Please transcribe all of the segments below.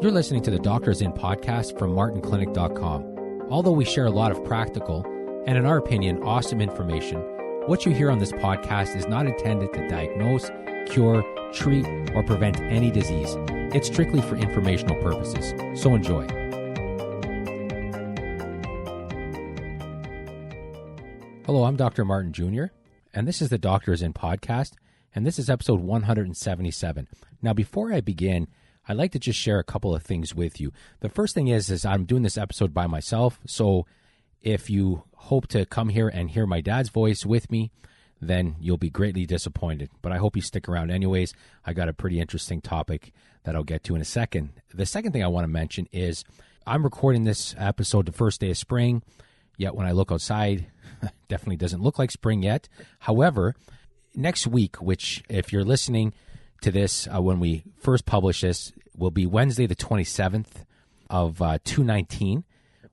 You're listening to the Doctors In podcast from martinclinic.com. Although we share a lot of practical and, in our opinion, awesome information, what you hear on this podcast is not intended to diagnose, cure, treat, or prevent any disease. It's strictly for informational purposes. So enjoy. Hello, I'm Dr. Martin Jr., and this is the Doctors In podcast, and this is episode 177. Now, before I begin, I'd like to just share a couple of things with you. The first thing is I'm doing this episode by myself, so if you hope to come here and hear my dad's voice with me, then you'll be greatly disappointed. But I hope you stick around anyways. I got a pretty interesting topic that I'll get to in a second. The second thing I want to mention is I'm recording this episode the first day of spring, yet when I look outside, it definitely doesn't look like spring yet. However, next week, which if you're listening to this when we first publish this, will be Wednesday the 27th of 2019.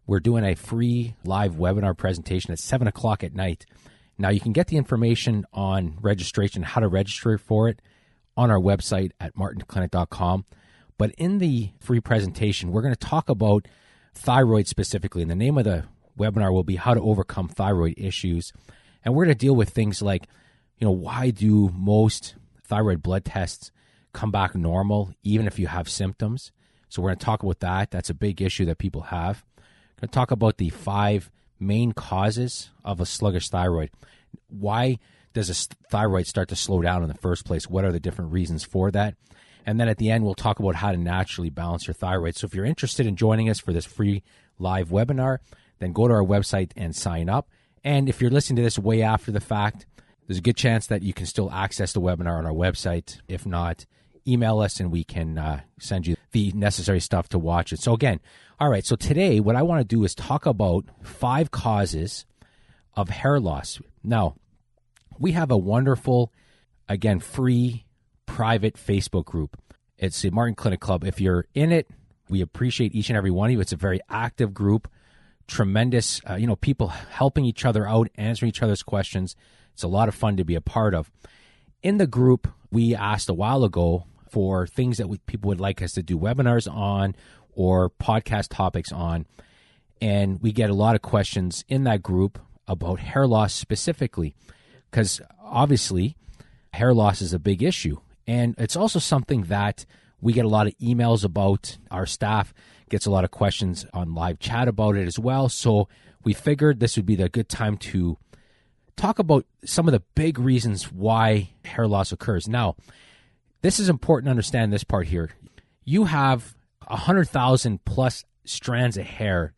We're doing a free live webinar presentation at 7 o'clock at night. Now, you can get the information on registration, how to register for it, on our website at martinclinic.com. But in the free presentation, we're going to talk about thyroid specifically. And the name of the webinar will be How to Overcome Thyroid Issues. And we're going to deal with things like, why do most thyroid blood tests come back normal even if you have symptoms? So we're going to talk about that. That's a big issue that people have. We're going to talk about the 5 main causes of a sluggish thyroid. Why does a thyroid start to slow down in the first place? What are the different reasons for that? And then at the end, we'll talk about how to naturally balance your thyroid. So if you're interested in joining us for this free live webinar, then go to our website and sign up. And if you're listening to this way after the fact, there's a good chance that you can still access the webinar on our website. If not, email us and we can send you the necessary stuff to watch it. So again, all right, so today what I want to do is talk about 5 causes of hair loss. Now, we have a wonderful, again, free private Facebook group. It's the Martin Clinic Club. If you're in it, we appreciate each and every one of you. It's a very active group, tremendous, people helping each other out, answering each other's questions. It's a lot of fun to be a part of. In the group, we asked a while ago for things that people would like us to do webinars on or podcast topics on. And we get a lot of questions in that group about hair loss specifically, because obviously hair loss is a big issue. And it's also something that we get a lot of emails about. Our staff gets a lot of questions on live chat about it as well. So we figured this would be the good time to talk about some of the big reasons why hair loss occurs. Now, this is important to understand this part here. You have 100,000 plus strands of hair,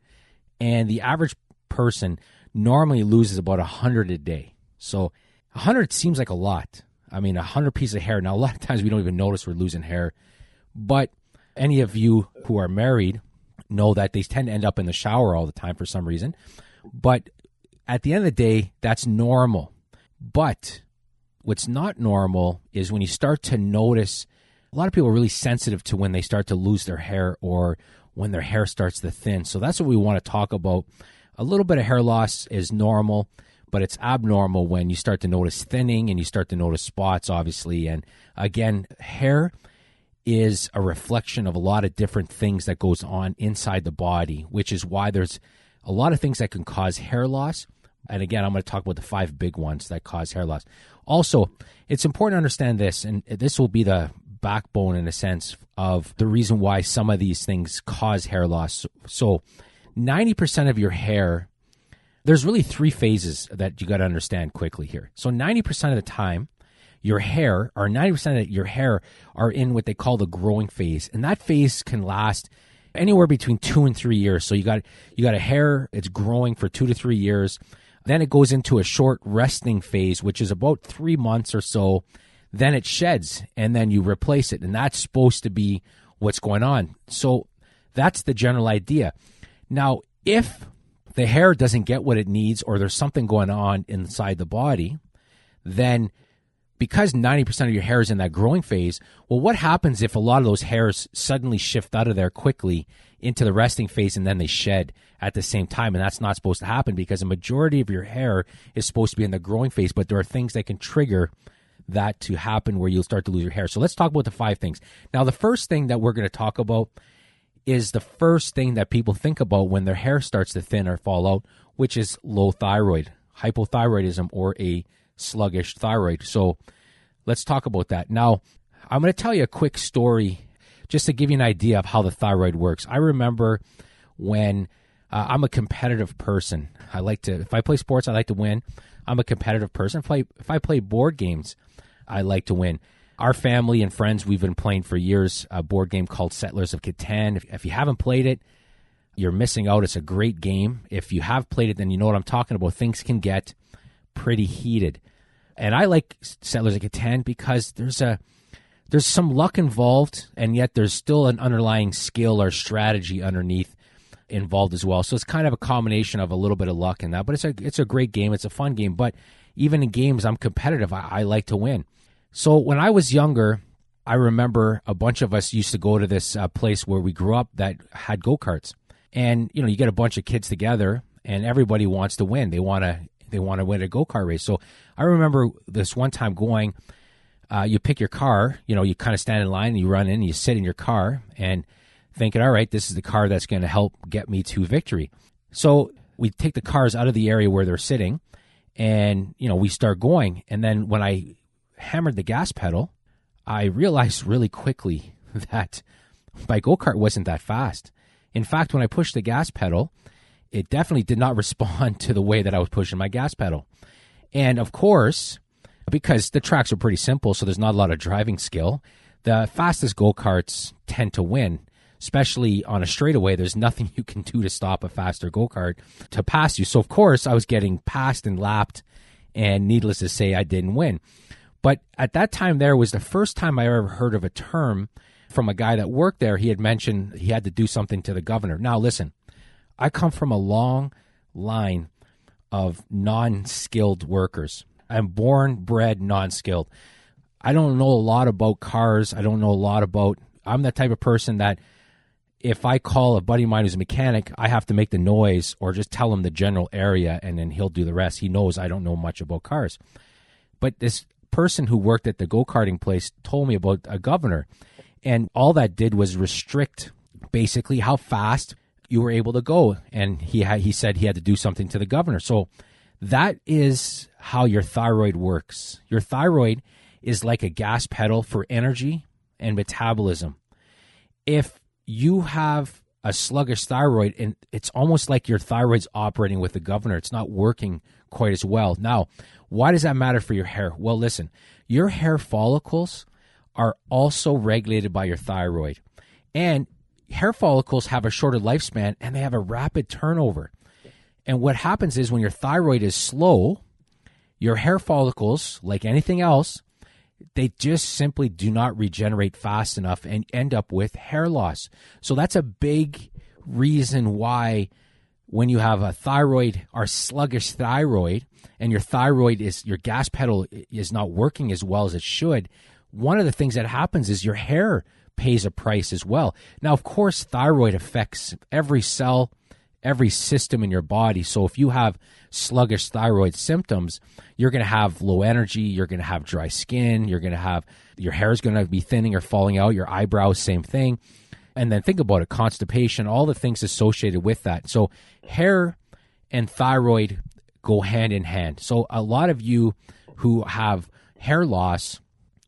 and the average person normally loses about 100 a day. So 100 seems like a lot. I mean, 100 pieces of hair. Now, a lot of times we don't even notice we're losing hair. But any of you who are married know that they tend to end up in the shower all the time for some reason. But at the end of the day, that's normal. But what's not normal is when you start to notice, a lot of people are really sensitive to when they start to lose their hair or when their hair starts to thin. So that's what we want to talk about. A little bit of hair loss is normal, but it's abnormal when you start to notice thinning and you start to notice spots, obviously. And again, hair is a reflection of a lot of different things that goes on inside the body, which is why there's a lot of things that can cause hair loss. And again, I'm going to talk about the 5 big ones that cause hair loss. Also, it's important to understand this, and this will be the backbone in a sense of the reason why some of these things cause hair loss. So 90% of your hair, there's really 3 phases that you got to understand quickly here. So 90% of the time, your hair, or 90% of your hair are in what they call the growing phase. And that phase can last anywhere between 2 and 3 years. So you got a hair, it's growing for 2 to 3 years. Then it goes into a short resting phase, which is about 3 months or so. Then it sheds, and then you replace it. And that's supposed to be what's going on. So that's the general idea. Now, if the hair doesn't get what it needs or there's something going on inside the body, then because 90% of your hair is in that growing phase, well, what happens if a lot of those hairs suddenly shift out of there quickly into the resting phase and then they shed at the same time? And that's not supposed to happen because a majority of your hair is supposed to be in the growing phase, but there are things that can trigger that to happen where you'll start to lose your hair. So let's talk about the 5 things. Now, the first thing that we're going to talk about is the first thing that people think about when their hair starts to thin or fall out, which is low thyroid, hypothyroidism, or a sluggish thyroid. So let's talk about that. Now, I'm going to tell you a quick story just to give you an idea of how the thyroid works. I remember when I'm a competitive person. If I play sports, I like to win. I'm a competitive person. If I play board games, I like to win. Our family and friends, we've been playing for years a board game called Settlers of Catan. If you haven't played it, you're missing out. It's a great game. If you have played it, then you know what I'm talking about. Things can get pretty heated. And I like Settlers of Catan because there's some luck involved, and yet there's still an underlying skill or strategy underneath involved as well. So it's kind of a combination of a little bit of luck in that. But it's a great game. It's a fun game. But even in games, I'm competitive. I like to win. So when I was younger, I remember a bunch of us used to go to this place where we grew up that had go-karts. And, you get a bunch of kids together, and everybody wants to win. They want to win a go-kart race. So I remember this one time going, you pick your car, you kind of stand in line, and you run in, and you sit in your car, and thinking, all right, this is the car that's going to help get me to victory. So we take the cars out of the area where they're sitting, and, we start going. And then when I hammered the gas pedal, I realized really quickly that my go-kart wasn't that fast. In fact, when I pushed the gas pedal, it definitely did not respond to the way that I was pushing my gas pedal. And of course, because the tracks are pretty simple, so there's not a lot of driving skill, the fastest go-karts tend to win, especially on a straightaway. There's nothing you can do to stop a faster go-kart to pass you. So, of course, I was getting passed and lapped, and needless to say, I didn't win. But at that time there was the first time I ever heard of a term from a guy that worked there. He had mentioned he had to do something to the governor. Now, listen, I come from a long line of non-skilled workers. I'm born, bred, non-skilled. I don't know a lot about cars. I'm the type of person that if I call a buddy of mine who's a mechanic, I have to make the noise or just tell him the general area, and then he'll do the rest. He knows I don't know much about cars. But this person who worked at the go-karting place told me about a governor, and all that did was restrict basically how fast you were able to go. And he said he had to do something to the governor. So that is how your thyroid works. Your thyroid is like a gas pedal for energy and metabolism. If you have a sluggish thyroid, and it's almost like your thyroid's operating with the governor, it's not working quite as well. Now, why does that matter for your hair? Well, listen, your hair follicles are also regulated by your thyroid. And hair follicles have a shorter lifespan, and they have a rapid turnover. And what happens is when your thyroid is slow, your hair follicles, like anything else, they just simply do not regenerate fast enough and end up with hair loss. So that's a big reason why when you have a thyroid or sluggish thyroid, and your gas pedal is not working as well as it should, one of the things that happens is your hair pays a price as well. Now, of course, thyroid affects every cell, every system in your body. So if you have sluggish thyroid symptoms, you're going to have low energy, you're going to have dry skin, your hair is going to be thinning or falling out, your eyebrows, same thing. And then think about it, constipation, all the things associated with that. So hair and thyroid go hand in hand. So a lot of you who have hair loss,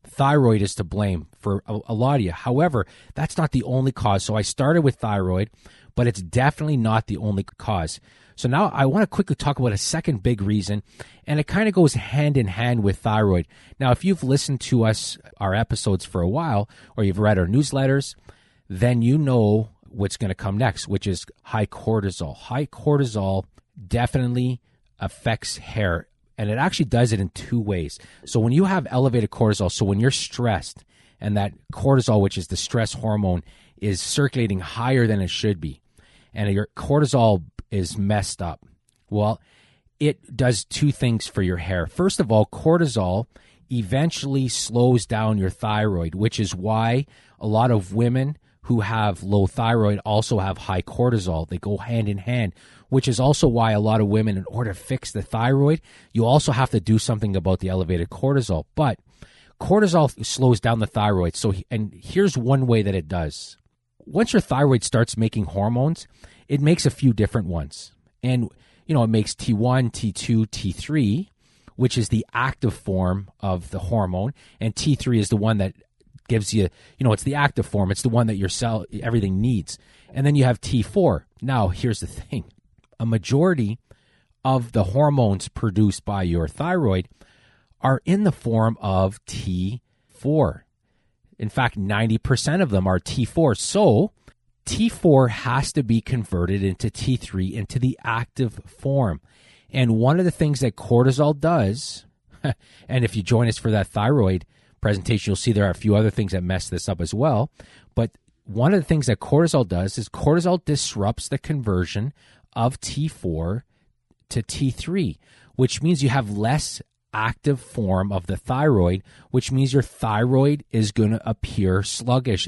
thyroid is to blame for a lot of you. However, that's not the only cause. So I started with thyroid, but it's definitely not the only cause. So now I want to quickly talk about a second big reason, and it kind of goes hand in hand with thyroid. Now, if you've listened to our episodes for a while, or you've read our newsletters, then you know what's going to come next, which is high cortisol. High cortisol definitely affects hair, and it actually does it in two ways. So when you have elevated cortisol, so when you're stressed, and that cortisol, which is the stress hormone, is circulating higher than it should be, and your cortisol is messed up, well, it does two things for your hair. First of all, cortisol eventually slows down your thyroid, which is why a lot of women who have low thyroid also have high cortisol. They go hand in hand, which is also why a lot of women, in order to fix the thyroid, you also have to do something about the elevated cortisol. But cortisol slows down the thyroid. And here's one way that it does. once your thyroid starts making hormones, it makes a few different ones. And, it makes T1, T2, T3, which is the active form of the hormone. And T3 is the one that gives you, it's the active form. It's the one that your cell, everything needs. And then you have T4. Now, here's the thing. A majority of the hormones produced by your thyroid are in the form of T4. In fact, 90% of them are T4. So T4 has to be converted into T3, into the active form. And one of the things that cortisol does, and if you join us for that thyroid presentation, you'll see there are a few other things that mess this up as well. But one of the things that cortisol does is cortisol disrupts the conversion of T4 to T3, which means you have less active form of the thyroid, which means your thyroid is going to appear sluggish.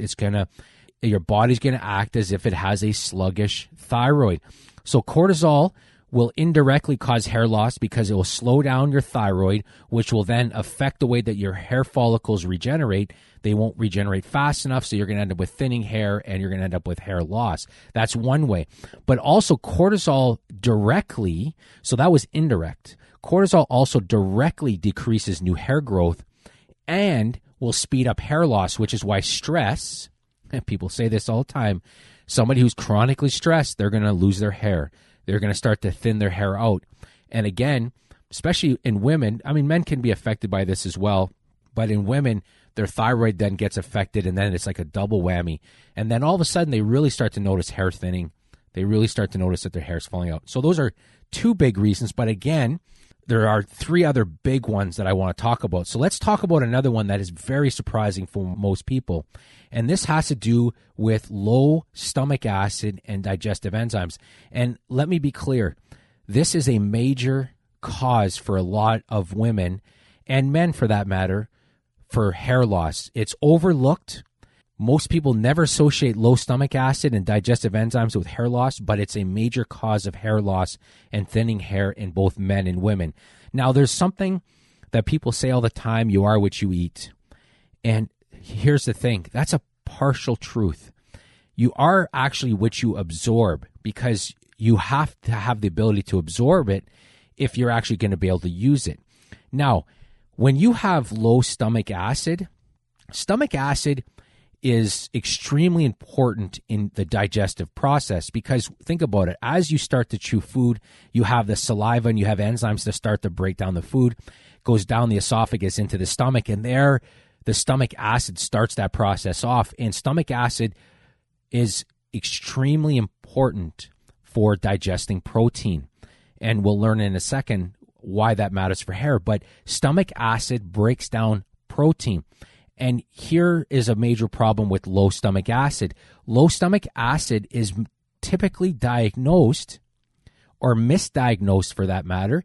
Your body's going to act as if it has a sluggish thyroid. So cortisol will indirectly cause hair loss because it will slow down your thyroid, which will then affect the way that your hair follicles regenerate. They won't regenerate fast enough, so you're going to end up with thinning hair and you're going to end up with hair loss. That's one way. But also cortisol directly, so that was indirect. Cortisol also directly decreases new hair growth and will speed up hair loss, which is why stress, and people say this all the time, somebody who's chronically stressed, they're going to lose their hair. They're going to start to thin their hair out. And again, especially in women, men can be affected by this as well, but in women, their thyroid then gets affected, and then it's like a double whammy. And then all of a sudden, they really start to notice hair thinning. They really start to notice that their hair's falling out. So those are two big reasons. But again, there are three other big ones that I want to talk about. So let's talk about another one that is very surprising for most people. And this has to do with low stomach acid and digestive enzymes. And let me be clear, this is a major cause for a lot of women and men for that matter for hair loss. It's overlooked. Most people never associate low stomach acid and digestive enzymes with hair loss, but it's a major cause of hair loss and thinning hair in both men and women. Now, there's something that people say all the time, you are what you eat. And here's the thing, that's a partial truth. You are actually what you absorb, because you have to have the ability to absorb it if you're actually going to be able to use it. Now, when you have low stomach acid is extremely important in the digestive process, because think about it. As you start to chew food, you have the saliva and you have enzymes that start to break down the food, goes down the esophagus into the stomach, and there the stomach acid starts that process off. And stomach acid is extremely important for digesting protein. And we'll learn in a second why that matters for hair. But stomach acid breaks down protein. And here is a major problem with low stomach acid. Low stomach acid is typically diagnosed, or misdiagnosed for that matter,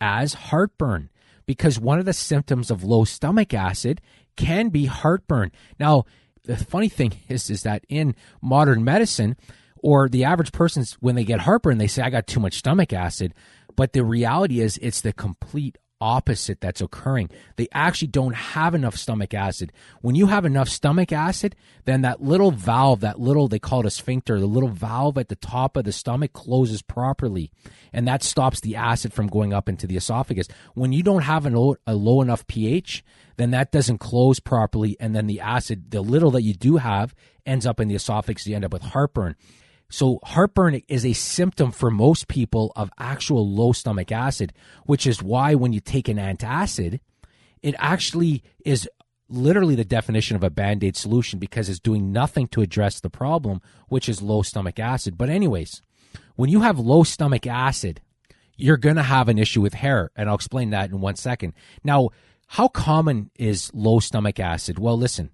as heartburn, because one of the symptoms of low stomach acid can be heartburn. Now, the funny thing is that in modern medicine, or the average person, when they get heartburn, they say, I got too much stomach acid. But the reality is it's the complete opposite that's occurring. They actually don't have enough stomach acid. When you have enough stomach acid, then that little valve, they call it a sphincter, the little valve at the top of the stomach closes properly, and that stops the acid from going up into the esophagus. When you don't have a low enough pH, then that doesn't close properly, and then the acid, the little that you do have, ends up in the esophagus. You end up with heartburn. So heartburn is a symptom for most people of actual low stomach acid, which is why when you take an antacid, it actually is literally the definition of a Band-Aid solution, because it's doing nothing to address the problem, which is low stomach acid. But anyways, when you have low stomach acid, you're going to have an issue with hair, and I'll explain that in 1 second. Now, how common is low stomach acid? Well, listen,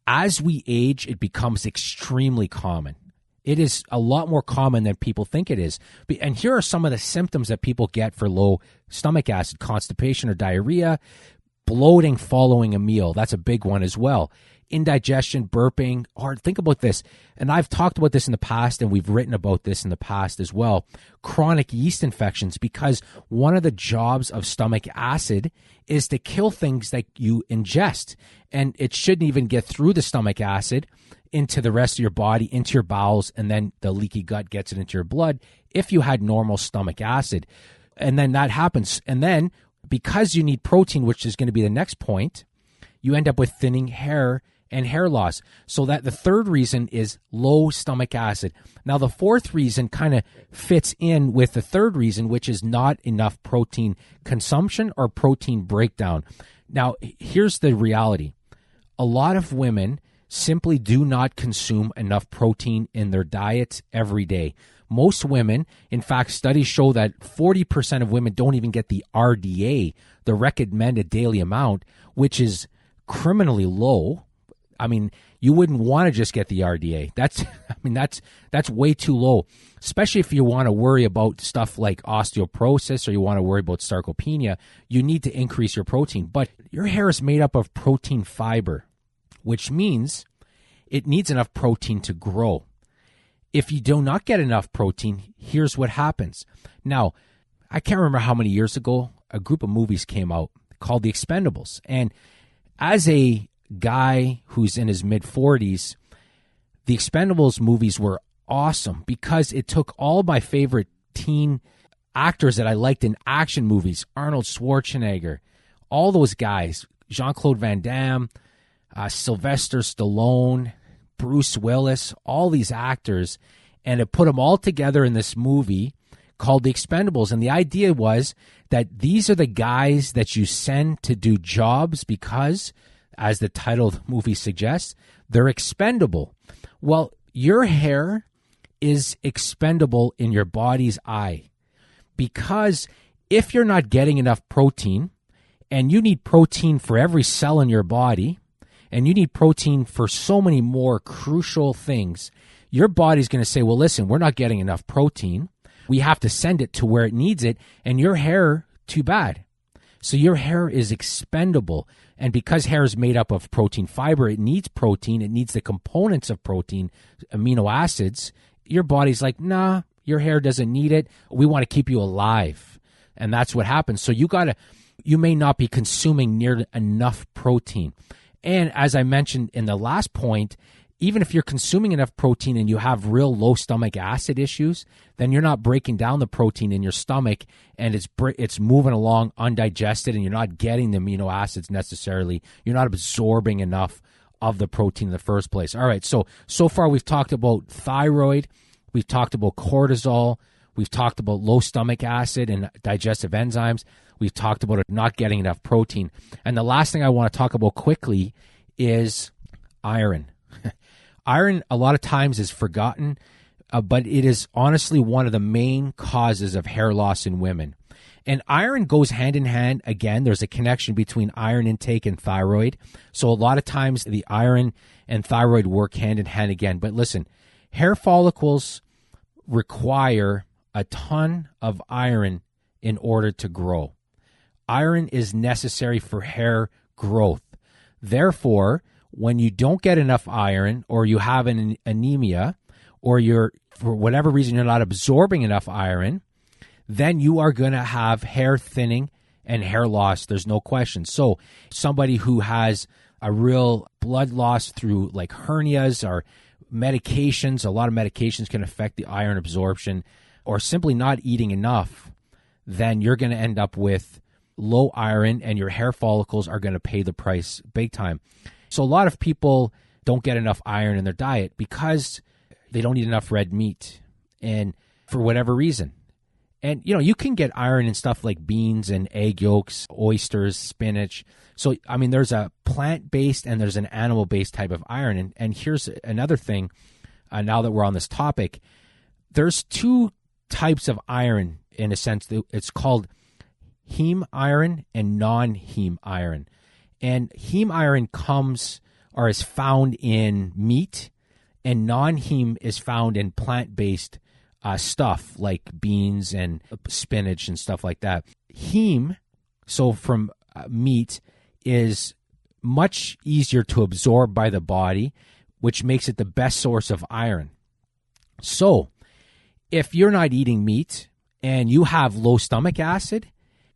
as we age, it becomes extremely common. It is a lot more common than people think it is. And here are some of the symptoms that people get for low stomach acid: constipation or diarrhea, bloating following a meal. That's a big one as well. indigestion, burping, or think about this. And I've talked about this in the past, and we've written about this in the past as well. Chronic yeast infections, because one of the jobs of stomach acid is to kill things that you ingest. And it shouldn't even get through the stomach acid into the rest of your body, into your bowels, and then the leaky gut gets it into your blood if you had normal stomach acid. And then that happens. And then because you need protein, which is going to be the next point, you end up with thinning hair and hair loss. So that the third reason is low stomach acid. Now, the fourth reason kind of fits in with the third reason, which is not enough protein consumption or protein breakdown. Now, here's the reality. A lot of women simply do not consume enough protein in their diets every day. Most women, in fact, studies show that 40% of women don't even get the RDA, the recommended daily amount, which is criminally low. I mean, you wouldn't want to just get the RDA. That's way too low, especially if you want to worry about stuff like osteoporosis or you want to worry about sarcopenia. You need to increase your protein. But your hair is made up of protein fiber, which means it needs enough protein to grow. If you do not get enough protein, here's what happens. Now, I can't remember how many years ago, a group of movies came out called The Expendables. And as a guy who's in his mid-40s, The Expendables movies were awesome because it took all my favorite teen actors that I liked in action movies, Arnold Schwarzenegger, all those guys, Jean-Claude Van Damme, Sylvester Stallone, Bruce Willis, all these actors, and it put them all together in this movie called The Expendables. And the idea was that these are the guys that you send to do jobs because, as the title of the movie suggests, they're expendable. Well, your hair is expendable in your body's eye because if you're not getting enough protein, and you need protein for every cell in your body, and you need protein for so many more crucial things, your body's going to say, well, listen, we're not getting enough protein. We have to send it to where it needs it, and your hair, too bad. So your hair is expendable, and because hair is made up of protein fiber, it needs protein, it needs the components of protein, amino acids. Your body's like, nah, your hair doesn't need it. We want to keep you alive, and that's what happens. So you may not be consuming near enough protein. And as I mentioned in the last point, even if you're consuming enough protein and you have real low stomach acid issues, then you're not breaking down the protein in your stomach and it's moving along undigested and you're not getting the amino acids necessarily. You're not absorbing enough of the protein in the first place. All right, so far we've talked about thyroid, we've talked about cortisol, we've talked about low stomach acid and digestive enzymes. We've talked about not getting enough protein. And the last thing I want to talk about quickly is iron. Iron, a lot of times, is forgotten, but it is honestly one of the main causes of hair loss in women. And iron goes hand in hand. Again, there's a connection between iron intake and thyroid. So a lot of times the iron and thyroid work hand in hand again. But listen, hair follicles require a ton of iron in order to grow. Iron is necessary for hair growth. Therefore, when you don't get enough iron or you have an anemia or for whatever reason you're not absorbing enough iron, then you are going to have hair thinning and hair loss. There's no question. So somebody who has a real blood loss through like hernias or medications, a lot of medications can affect the iron absorption, or simply not eating enough, then you're going to end up with low iron and your hair follicles are going to pay the price big time. So a lot of people don't get enough iron in their diet because they don't eat enough red meat and for whatever reason. And, you can get iron in stuff like beans and egg yolks, oysters, spinach. So, there's a plant-based and there's an animal-based type of iron. And here's another thing, now that we're on this topic. There's two types of iron, in a sense. It's called heme iron and non-heme iron. And heme iron is found in meat, and non-heme is found in plant-based stuff like beans and spinach and stuff like that. Heme, so from meat, is much easier to absorb by the body, which makes it the best source of iron. So if you're not eating meat and you have low stomach acid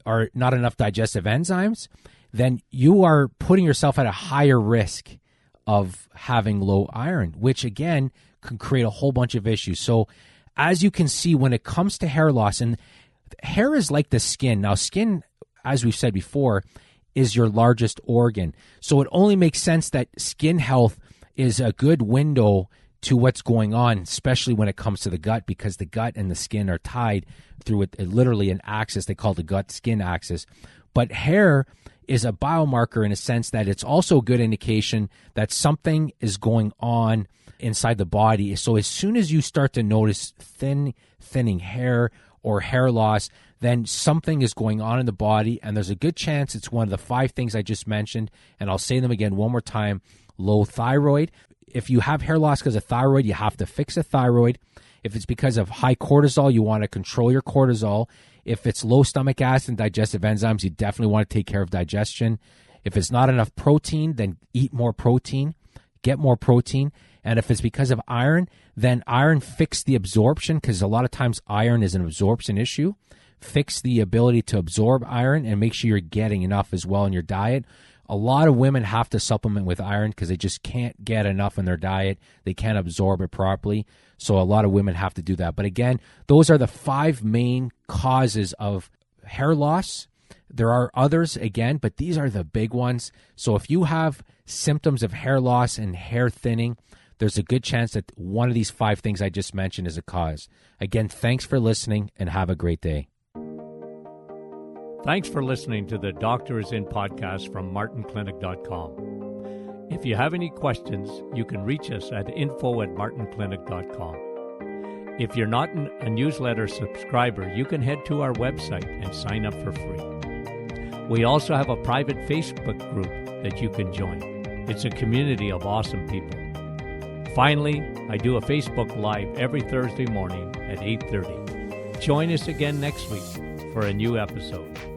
or not enough digestive enzymes, then you are putting yourself at a higher risk of having low iron, which again can create a whole bunch of issues. So as you can see, when it comes to hair loss, and hair is like the skin. Now, skin, as we've said before, is your largest organ. So it only makes sense that skin health is a good window to what's going on, especially when it comes to the gut, because the gut and the skin are tied through literally an axis. They call it the gut-skin axis. But hair is a biomarker in a sense that it's also a good indication that something is going on inside the body. So as soon as you start to notice thinning hair or hair loss, then something is going on in the body, and there's a good chance it's one of the 5 things I just mentioned, and I'll say them again one more time. Low thyroid. If you have hair loss because of thyroid, you have to fix the thyroid. If it's because of high cortisol, you want to control your cortisol. If it's low stomach acid and digestive enzymes, you definitely want to take care of digestion. If it's not enough protein, then eat more protein, get more protein. And if it's because of iron, then iron fix the absorption, because a lot of times iron is an absorption issue. Fix the ability to absorb iron and make sure you're getting enough as well in your diet. A lot of women have to supplement with iron because they just can't get enough in their diet. They can't absorb it properly. So a lot of women have to do that. But again, those are the 5 main causes of hair loss. There are others, again, but these are the big ones. So if you have symptoms of hair loss and hair thinning, there's a good chance that one of these 5 things I just mentioned is a cause. Again, thanks for listening and have a great day. Thanks for listening to the Doctor is In podcast from martinclinic.com. If you have any questions, you can reach us at info@martinclinic.com. If you're not a newsletter subscriber, you can head to our website and sign up for free. We also have a private Facebook group that you can join. It's a community of awesome people. Finally, I do a Facebook Live every Thursday morning at 8:30. Join us again next week for a new episode.